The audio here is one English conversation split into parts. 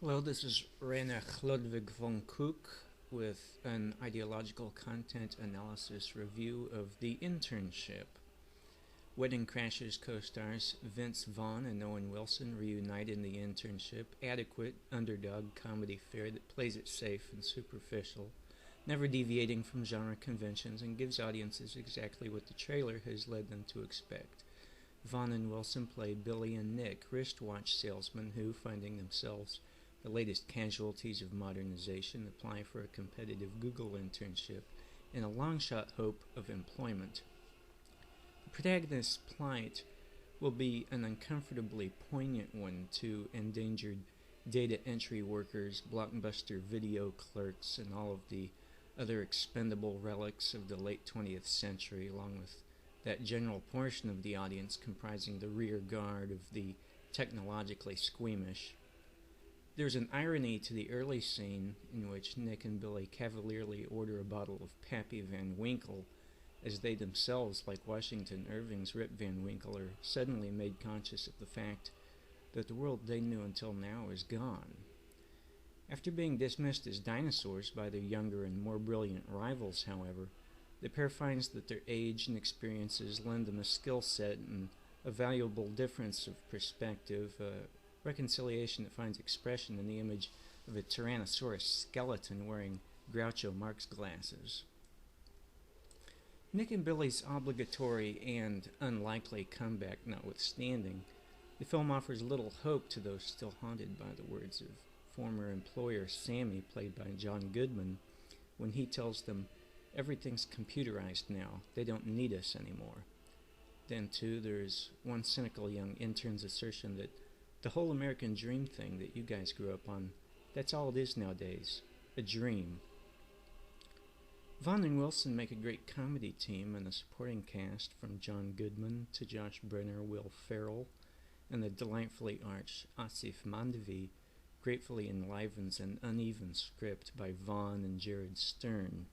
Hello, this is Rainer Chlodwig von Kook with an ideological content analysis review of The Internship. Wedding Crashers co-stars Vince Vaughn and Owen Wilson reunite in The Internship, adequate underdog comedy fare that plays it safe and superficial, never deviating from genre conventions, and gives audiences exactly what the trailer has led them to expect. Vaughn and Wilson play Billy and Nick, wristwatch salesmen who, finding themselves the latest casualties of modernization, apply for a competitive Google internship in a long-shot hope of employment. The protagonist's plight will be an uncomfortably poignant one to endangered data entry workers, blockbuster video clerks, and all of the other expendable relics of the late 20th century, along with that general portion of the audience comprising the rear guard of the technologically squeamish. There's an irony to the early scene in which Nick and Billy cavalierly order a bottle of Pappy Van Winkle, as they themselves, like Washington Irving's Rip Van Winkle, are suddenly made conscious of the fact that the world they knew until now is gone. After being dismissed as dinosaurs by their younger and more brilliant rivals, however, the pair finds that their age and experiences lend them a skill set and a valuable difference of perspective, reconciliation that finds expression in the image of a Tyrannosaurus skeleton wearing Groucho Marx glasses. Nick and Billy's obligatory and unlikely comeback notwithstanding, the film offers little hope to those still haunted by the words of former employer Sammy, played by John Goodman, when he tells them, "Everything's computerized now, they don't need us anymore." Then, too, there's one cynical young intern's assertion that the whole American dream thing that you guys grew up on, that's all it is nowadays, a dream. Vaughn and Wilson make a great comedy team, and a supporting cast from John Goodman to Josh Brenner, Will Ferrell, and the delightfully arch Asif Mandvi gratefully enlivens an uneven script by Vaughn and Jared Stern.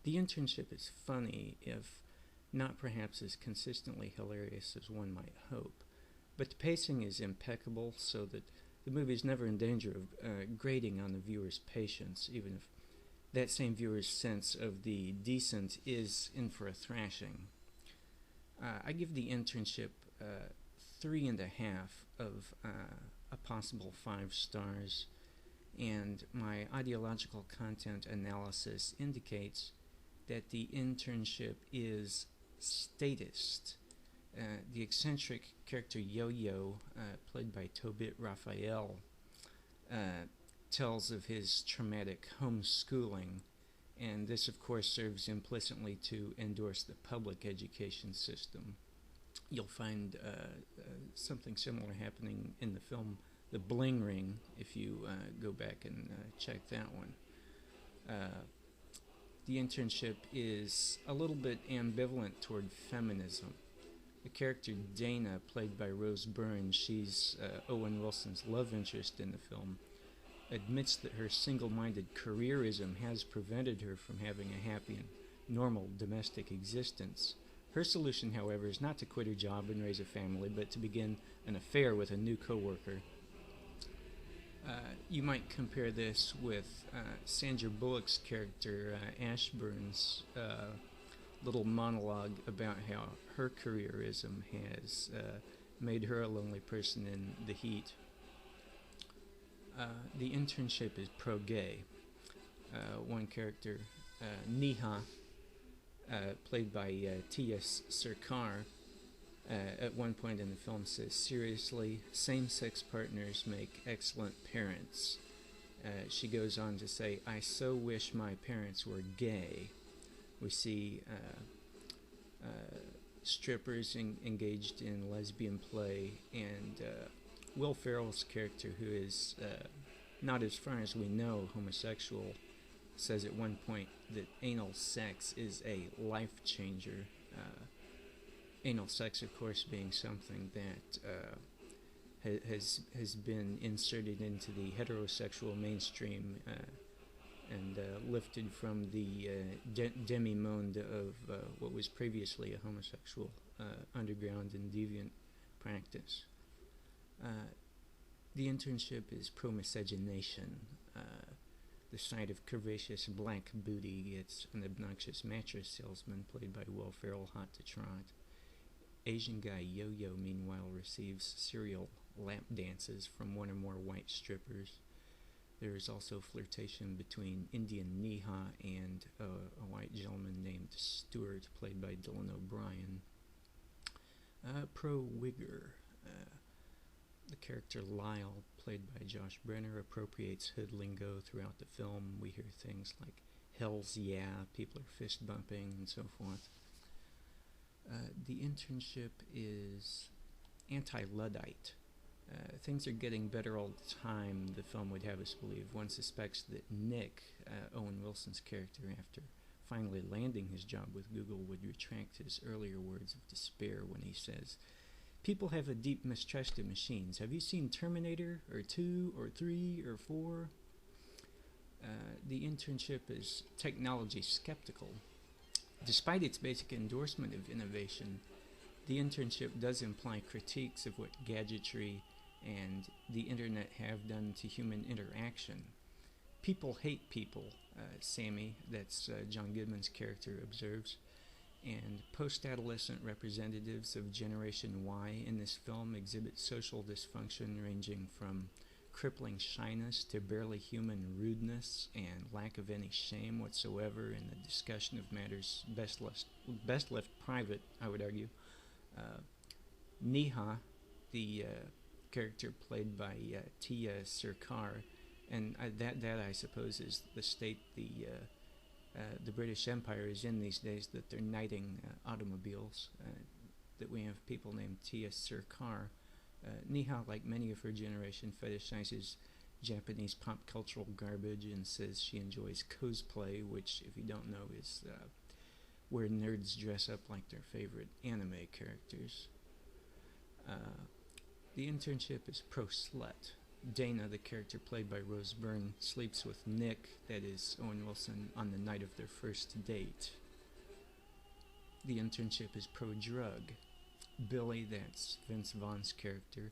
The Internship is funny, if not perhaps as consistently hilarious as one might hope. But the pacing is impeccable, so that the movie is never in danger of grating on the viewer's patience, even if that same viewer's sense of the decent is in for a thrashing. I give The Internship 3.5 of a possible 5 stars, and my ideological content analysis indicates that The Internship is statist. The eccentric character Yo-Yo, played by Tobit Raphael, tells of his traumatic homeschooling, and this of course serves implicitly to endorse the public education system. You'll find something similar happening in the film The Bling Ring, if you go back and check that one. The Internship is a little bit ambivalent toward feminism. The character Dana, played by Rose Byrne, she's Owen Wilson's love interest in the film, admits that her single-minded careerism has prevented her from having a happy and normal domestic existence. Her solution, however, is not to quit her job and raise a family, but to begin an affair with a new coworker. You might compare this with Sandra Bullock's character Ashburn's little monologue about how her careerism has made her a lonely person in the heat. The Internship is pro-gay. One character, Neha, played by T.S. Sarkar, at one point in the film says, "Seriously, same-sex partners make excellent parents." She goes on to say, "I so wish my parents were gay." We see strippers engaged in lesbian play, and Will Ferrell's character, who is not, as far as we know, homosexual, says at one point that anal sex is a life changer. Anal sex, of course, being something that has been inserted into the heterosexual mainstream and lifted from the demi-monde of what was previously a homosexual underground and deviant practice. The Internship is pro-miscegenation. The sight of curvaceous black booty gets an obnoxious mattress salesman played by Will Ferrell hot to trot. Asian guy Yo-Yo, meanwhile, receives serial lap dances from one or more white strippers. There is also flirtation between Indian Neha and a white gentleman named Stuart, played by Dylan O'Brien. Pro-Wigger. The character Lyle, played by Josh Brenner, appropriates hood lingo throughout the film. We hear things like "Hell's yeah," people are fist bumping, and so forth. The Internship is anti-Luddite. Things are getting better all the time, the film would have us believe. One suspects that Nick, Owen Wilson's character, after finally landing his job with Google, would retract his earlier words of despair when he says, "People have a deep mistrust of machines. Have you seen Terminator, or 2, or 3, or 4? The Internship is technology skeptical. Despite its basic endorsement of innovation, the Internship does imply critiques of what gadgetry and the internet have done to human interaction. People hate people, Sammy, that's John Goodman's character, observes. And post-adolescent representatives of Generation Y in this film exhibit social dysfunction ranging from crippling shyness to barely human rudeness and lack of any shame whatsoever in the discussion of matters best left private, I would argue. Neha, the character played by Tia Sircar, and that I suppose is the state the British Empire is in these days, that they're knighting automobiles, that we have people named Tia Sircar. Neha, like many of her generation, fetishizes Japanese pop cultural garbage and says she enjoys cosplay, which, if you don't know, is where nerds dress up like their favorite anime characters. The Internship is pro-slut. Dana, the character played by Rose Byrne, sleeps with Nick, that is Owen Wilson, on the night of their first date. The Internship is pro-drug. Billy, that's Vince Vaughn's character,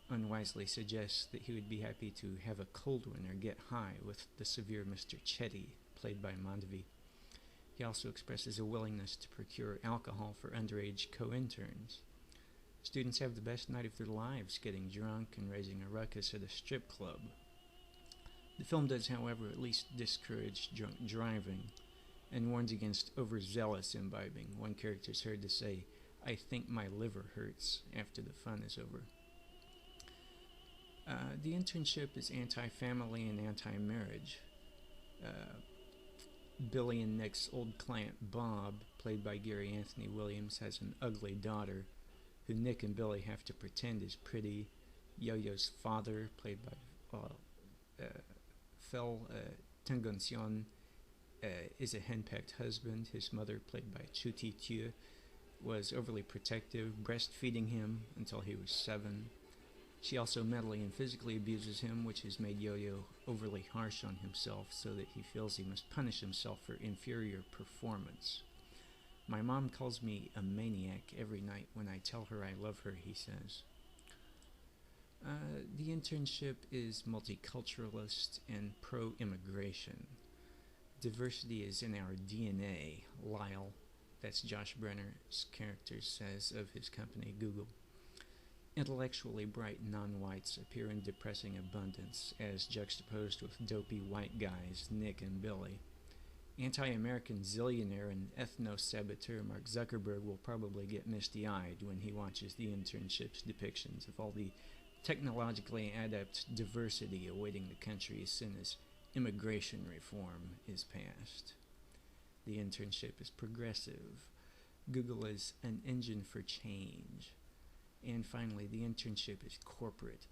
unwisely suggests that he would be happy to have a cold one or get high with the severe Mr. Chetty, played by Mandvi. He also expresses a willingness to procure alcohol for underage co-interns. Students have the best night of their lives getting drunk and raising a ruckus at a strip club. The film does, however, at least discourage drunk driving and warns against overzealous imbibing. One character is heard to say, "I think my liver hurts," after the fun is over. The Internship is anti-family and anti-marriage. Billy and Nick's old client Bob, played by Gary Anthony Williams, has an ugly daughter who Nick and Billy have to pretend is pretty. Yo-Yo's father, played by Fel Tengoncion, is a henpecked husband. His mother, played by Chuti Tue, was overly protective, breastfeeding him until he was 7. She also mentally and physically abuses him, which has made Yo-Yo overly harsh on himself so that he feels he must punish himself for inferior performance. "My mom calls me a maniac every night when I tell her I love her," he says. The Internship is multiculturalist and pro-immigration. "Diversity is in our DNA," Lyle, that's Josh Brenner's character, says of his company Google. Intellectually bright non-whites appear in depressing abundance, as juxtaposed with dopey white guys Nick and Billy. Anti-American zillionaire and ethno-saboteur Mark Zuckerberg will probably get misty-eyed when he watches the Internship's depictions of all the technologically adept diversity awaiting the country as soon as immigration reform is passed. The Internship is progressive. Google is an engine for change. And finally, the Internship is corporate.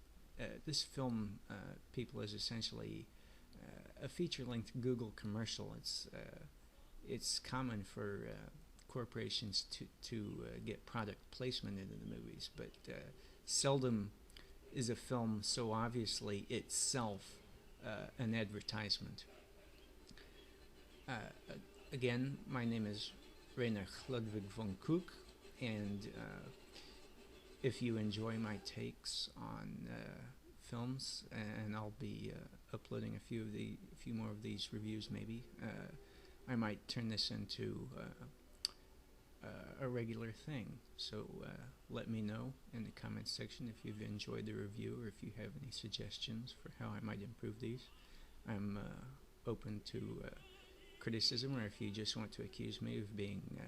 This film, people, is essentially a feature-length Google commercial. It's common for corporations to get product placement into the movies, but seldom is a film so obviously itself an advertisement. Again, my name is Rainer Chlodwig von Kook, and if you enjoy my takes on films, and I'll be uploading a few more of these reviews. Maybe I might turn this into a regular thing. So let me know in the comments section if you've enjoyed the review or if you have any suggestions for how I might improve these. I'm open to criticism, or if you just want to accuse me of being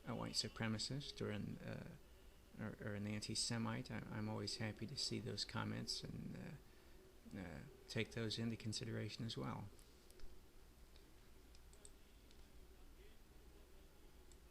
a white supremacist or an anti-Semite, I'm always happy to see those comments and take those into consideration as well.